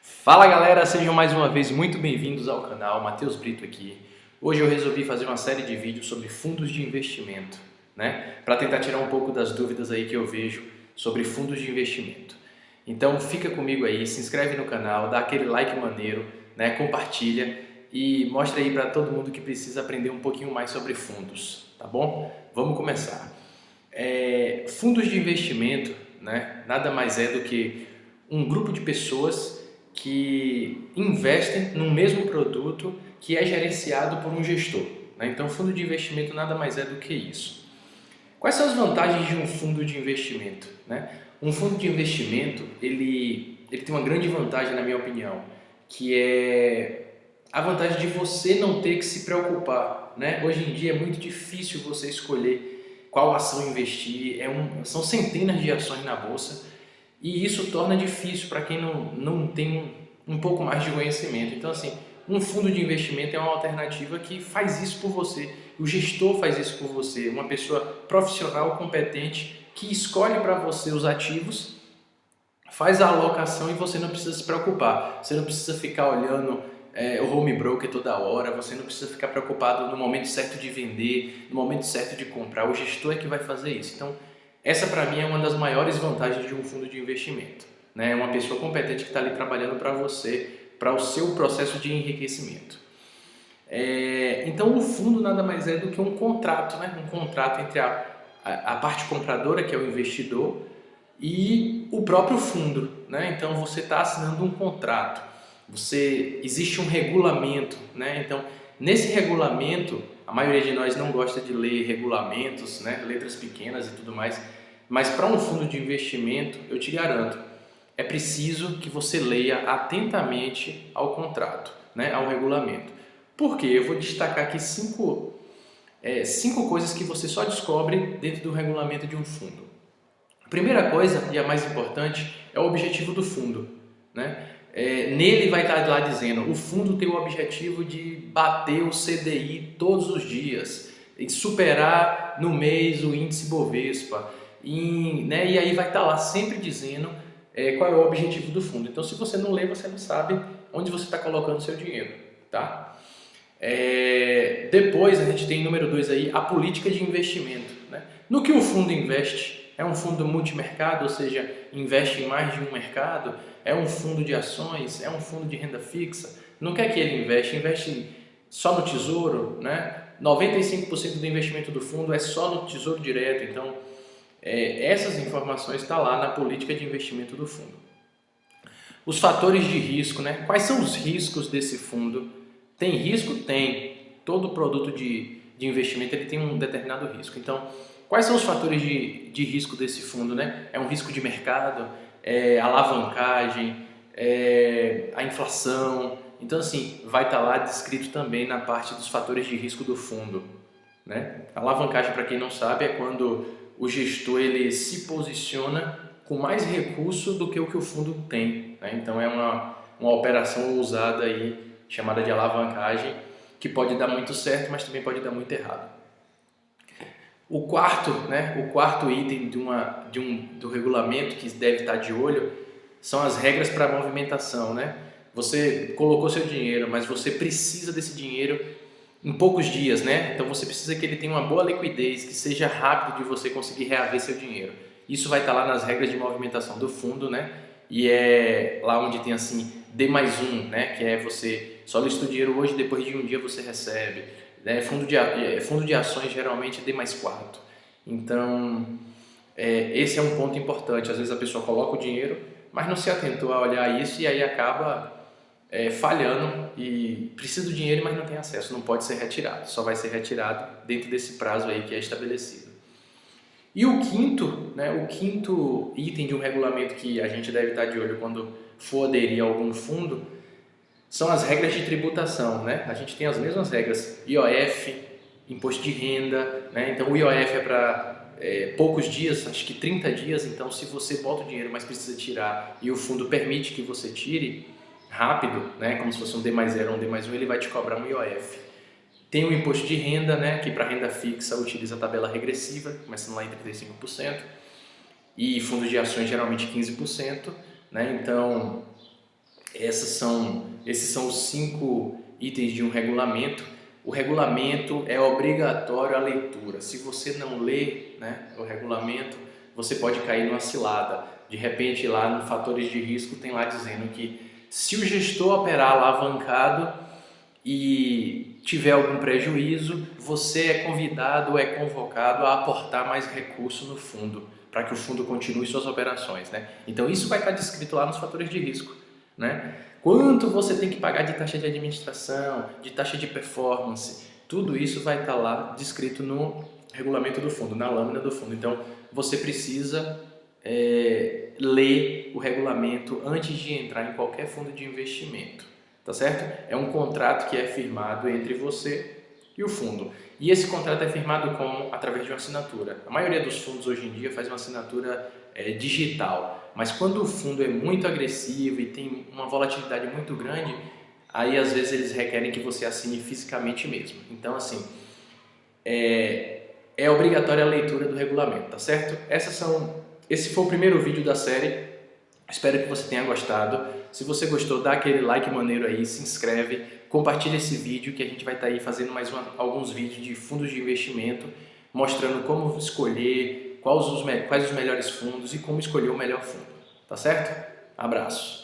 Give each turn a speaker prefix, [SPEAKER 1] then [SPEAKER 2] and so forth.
[SPEAKER 1] Fala galera, sejam mais uma vez muito bem-vindos ao canal, Matheus Brito aqui. Hoje eu resolvi fazer uma série de vídeos sobre fundos de investimento, né? Para tentar tirar um pouco das dúvidas aí que eu vejo sobre fundos de investimento. Então fica comigo aí, se inscreve no canal, dá aquele like maneiro, né? Compartilha e mostra aí para todo mundo que precisa aprender um pouquinho mais sobre fundos, tá bom? Vamos começar. Fundos de investimento, né? Nada mais é do que um grupo de pessoas que investem no mesmo produto que é gerenciado por um gestor, né? Então, fundo de investimento nada mais é do que isso. Quais são as vantagens de um fundo de investimento, né? Um fundo de investimento, ele tem uma grande vantagem, na minha opinião, que é a vantagem de você não ter que se preocupar, né? Hoje em dia é muito difícil você escolher qual ação investir, são centenas de ações na bolsa e isso torna difícil para quem não tem um pouco mais de conhecimento. Então, assim, um fundo de investimento é uma alternativa que faz isso por você. O gestor faz isso por você. Uma pessoa profissional, competente, que escolhe para você os ativos, faz a alocação e você não precisa se preocupar. Você não precisa ficar olhando o home broker toda hora, você não precisa ficar preocupado no momento certo de vender, no momento certo de comprar. O gestor é que vai fazer isso. Então, essa para mim é uma das maiores vantagens de um fundo de investimento, né? É uma pessoa competente que está ali trabalhando para você, para o seu processo de enriquecimento. Então o fundo nada mais é do que um contrato, né? Um contrato entre a parte compradora, que é o investidor, e o próprio fundo, né? Então você está assinando um contrato, existe um regulamento, né? Então nesse regulamento, a maioria de nós não gosta de ler regulamentos, né? Letras pequenas e tudo mais, mas para um fundo de investimento, eu te garanto, é preciso que você leia atentamente ao contrato, né? Ao regulamento. Por quê? Eu vou destacar aqui cinco coisas que você só descobre dentro do regulamento de um fundo. A primeira coisa, e a mais importante, é o objetivo do fundo, né? Nele vai estar lá dizendo, o fundo tem o objetivo de bater o CDI todos os dias, e superar no mês o índice Bovespa, né? E aí vai estar lá sempre dizendo qual é o objetivo do fundo. Então, se você não lê, você não sabe onde você está colocando o seu dinheiro, tá? Depois a gente tem número 2 aí, a política de investimento, né? No que o fundo investe? É um fundo multimercado, ou seja, investe em mais de um mercado? É um fundo de ações? É um fundo de renda fixa? No que é que ele investe? Investe só no tesouro, né? 95% do investimento do fundo é só no tesouro direto. Então, essas informações estão lá na política de investimento do fundo. Os fatores de risco, né? Quais são os riscos desse fundo? Tem risco? Tem. Todo produto de investimento ele tem um determinado risco. Então, quais são os fatores de risco desse fundo, né? É um risco de mercado, a alavancagem, a inflação. Então, assim, vai estar lá descrito também na parte dos fatores de risco do fundo, né? A alavancagem, para quem não sabe, é quando o gestor ele se posiciona com mais recurso do que o fundo tem, né? Então, é uma operação ousada aí, chamada de alavancagem, que pode dar muito certo, mas também pode dar muito errado. O quarto item do regulamento que deve estar de olho são as regras para a movimentação, né? Você colocou seu dinheiro, mas você precisa desse dinheiro em poucos dias, né? Então você precisa que ele tenha uma boa liquidez, que seja rápido de você conseguir reaver seu dinheiro. Isso vai estar lá nas regras de movimentação do fundo, né? E é lá onde tem assim D+1, né? Que é você solicita o dinheiro hoje, depois de um dia você recebe. Fundo de ações geralmente é D+4. Então, esse é um ponto importante. Às vezes a pessoa coloca o dinheiro, mas não se atentou a olhar isso e aí acaba falhando e precisa do dinheiro, mas não tem acesso, não pode ser retirado. Só vai ser retirado dentro desse prazo aí que é estabelecido. E o quinto item de um regulamento que a gente deve estar de olho quando for aderir a algum fundo são as regras de tributação, né? A gente tem as mesmas regras, IOF, imposto de renda, né? Então o IOF é para poucos dias, acho que 30 dias, então se você bota o dinheiro, mas precisa tirar e o fundo permite que você tire rápido, né? Como se fosse um D+0 ou um D+1, ele vai te cobrar um IOF. Tem o imposto de renda, né? Que para renda fixa utiliza a tabela regressiva, começando lá em 35%, e fundos de ações geralmente 15%, né? Então Esses são os 5 itens de um regulamento. O regulamento é obrigatório a leitura. Se você não lê, né, o regulamento, você pode cair numa cilada. De repente, lá no fatores de risco tem lá dizendo que se o gestor operar alavancado e tiver algum prejuízo, você é convidado ou é convocado a aportar mais recurso no fundo, para que o fundo continue suas operações, né? Então isso vai estar descrito lá nos fatores de risco, né? Quanto você tem que pagar de taxa de administração, de taxa de performance, tudo isso vai estar lá descrito no regulamento do fundo, na lâmina do fundo. Então você precisa ler o regulamento antes de entrar em qualquer fundo de investimento, tá certo? É um contrato que é firmado entre você e o fundo. E esse contrato é firmado como? Através de uma assinatura. A maioria dos fundos hoje em dia faz uma assinatura digital, mas quando o fundo é muito agressivo e tem uma volatilidade muito grande, aí às vezes eles requerem que você assine fisicamente mesmo. Então assim, é obrigatória a leitura do regulamento, tá certo? Esse foi o primeiro vídeo da série, espero que você tenha gostado. Se você gostou, dá aquele like maneiro aí, se inscreve, compartilha esse vídeo que a gente vai estar aí fazendo alguns vídeos de fundos de investimento, mostrando como escolher, quais os melhores fundos e como escolher o melhor fundo, tá certo? Abraço!